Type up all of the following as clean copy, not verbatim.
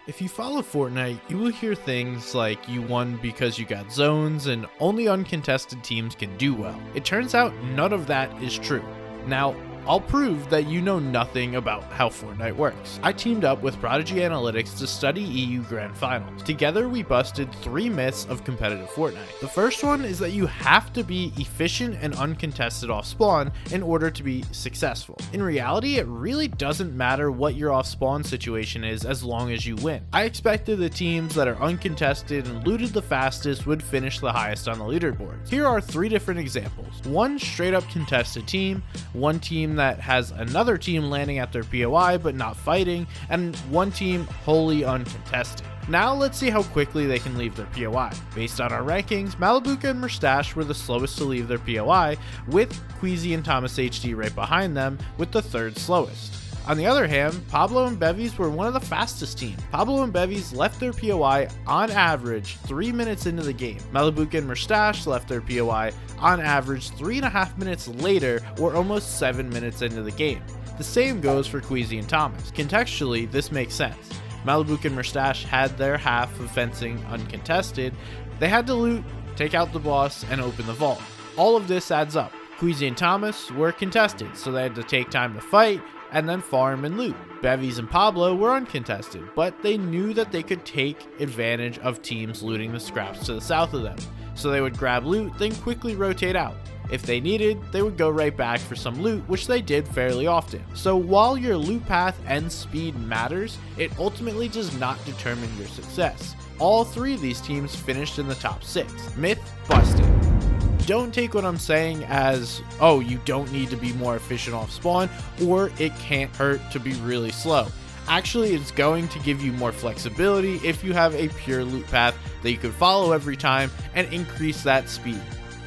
If you follow Fortnite, you will hear things like you won because you got zones and only uncontested teams can do well. It turns out none of that is true. Now, I'll prove that you know nothing about how Fortnite works. I teamed up with Prodigy Analytics to study EU Grand Finals. Together we busted 3 myths of competitive Fortnite. The first one is that you have to be efficient and uncontested off spawn in order to be successful. In reality, it really doesn't matter what your off spawn situation is as long as you win. I expected the teams that are uncontested and looted the fastest would finish the highest on the leaderboard. Here are 3 different examples. One straight up contested team, one team that has another team landing at their POI but not fighting, and one team wholly uncontested. Now let's see how quickly they can leave their POI. Based on our rankings, Malibuca and Mustache were the slowest to leave their POI, with Queasy and Thomas HD right behind them with the 3rd slowest. On the other hand, Pablo and Bevies were one of the fastest teams. Pablo and Bevies left their POI on average 3 minutes into the game. Malibuca and Mustache left their POI on average 3.5 minutes later, or almost 7 minutes into the game. The same goes for Queasy and Thomas. Contextually, this makes sense. Malibuca and Mustache had their half of fencing uncontested. They had to loot, take out the boss, and open the vault. All of this adds up. Queasy and Thomas were contested, so they had to take time to fight, and then farm and loot. Bevies and Pablo were uncontested, but they knew that they could take advantage of teams looting the scraps to the south of them. So they would grab loot, then quickly rotate out. If they needed, they would go right back for some loot, which they did fairly often. So while your loot path and speed matters, it ultimately does not determine your success. All 3 of these teams finished in the top 6. Myth busted. Don't take what I'm saying as, oh, you don't need to be more efficient off spawn, or it can't hurt to be really slow. Actually, it's going to give you more flexibility if you have a pure loot path that you can follow every time and increase that speed.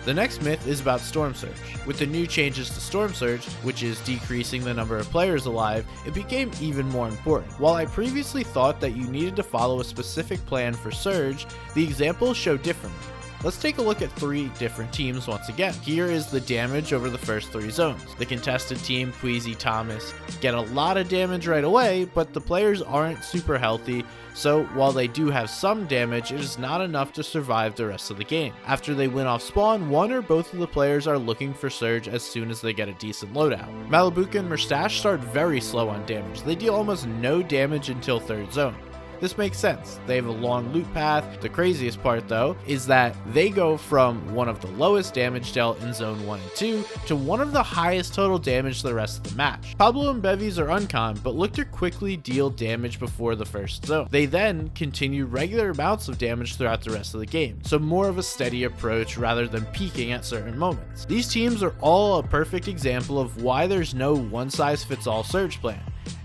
The next myth is about Storm Surge. With the new changes to Storm Surge, which is decreasing the number of players alive, it became even more important. While I previously thought that you needed to follow a specific plan for Surge, the examples show differently. Let's take a look at 3 different teams once again. Here is the damage over the first 3 zones. The contested team, Queasy, Thomas, get a lot of damage right away, but the players aren't super healthy, so while they do have some damage, it is not enough to survive the rest of the game. After they win off spawn, one or both of the players are looking for Surge as soon as they get a decent loadout. Malibuca and Mustache start very slow on damage. They deal almost no damage until 3rd zone. This makes sense. They have a long loot path. The craziest part though is that they go from one of the lowest damage dealt in zone 1 and 2 to one of the highest total damage the rest of the match. Pablo and Bevies are uncon, but look to quickly deal damage before the first zone. They then continue regular amounts of damage throughout the rest of the game, so more of a steady approach rather than peaking at certain moments. These teams are all a perfect example of why there's no one-size-fits-all Surge plan.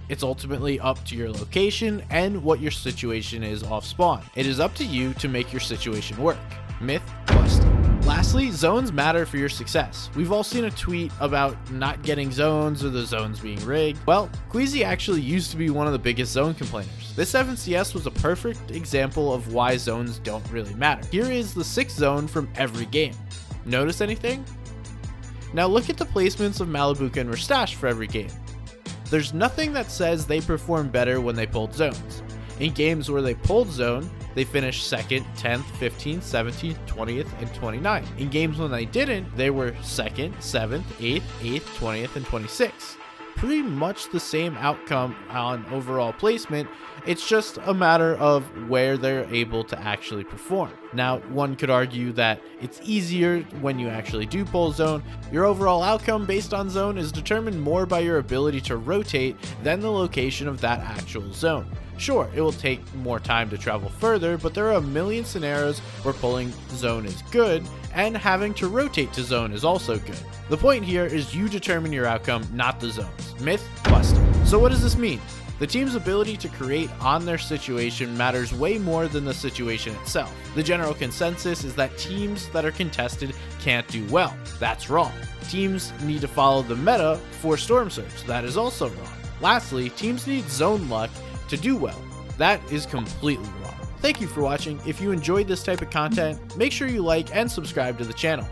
It's ultimately up to your location and what your situation is off spawn. It is up to you to make your situation work. Myth busted. Lastly, zones matter for your success. We've all seen a tweet about not getting zones or the zones being rigged. Well, Queasy actually used to be one of the biggest zone complainers. This 7CS was a perfect example of why zones don't really matter. Here is the 6th zone from every game. Notice anything? Now look at the placements of Malibuca and Mustache for every game. There's nothing that says they perform better when they pulled zones. In games where they pulled zone, they finished 2nd, 10th, 15th, 17th, 20th, and 29th. In games when they didn't, they were 2nd, 7th, 8th, 8th, 20th, and 26th. Pretty much the same outcome on overall placement. It's just a matter of where they're able to actually perform. Now, one could argue that it's easier when you actually do pull zone. Your overall outcome based on zone is determined more by your ability to rotate than the location of that actual zone. Sure, it will take more time to travel further, but there are a million scenarios where pulling zone is good, and having to rotate to zone is also good. The point here is you determine your outcome, not the zones. Myth busted. So what does this mean? The team's ability to create on their situation matters way more than the situation itself. The general consensus is that teams that are contested can't do well. That's wrong. Teams need to follow the meta for Storm Surge. That is also wrong. Lastly, teams need zone luck to do well. That is completely wrong. Thank you for watching. If you enjoyed this type of content, make sure you like and subscribe to the channel.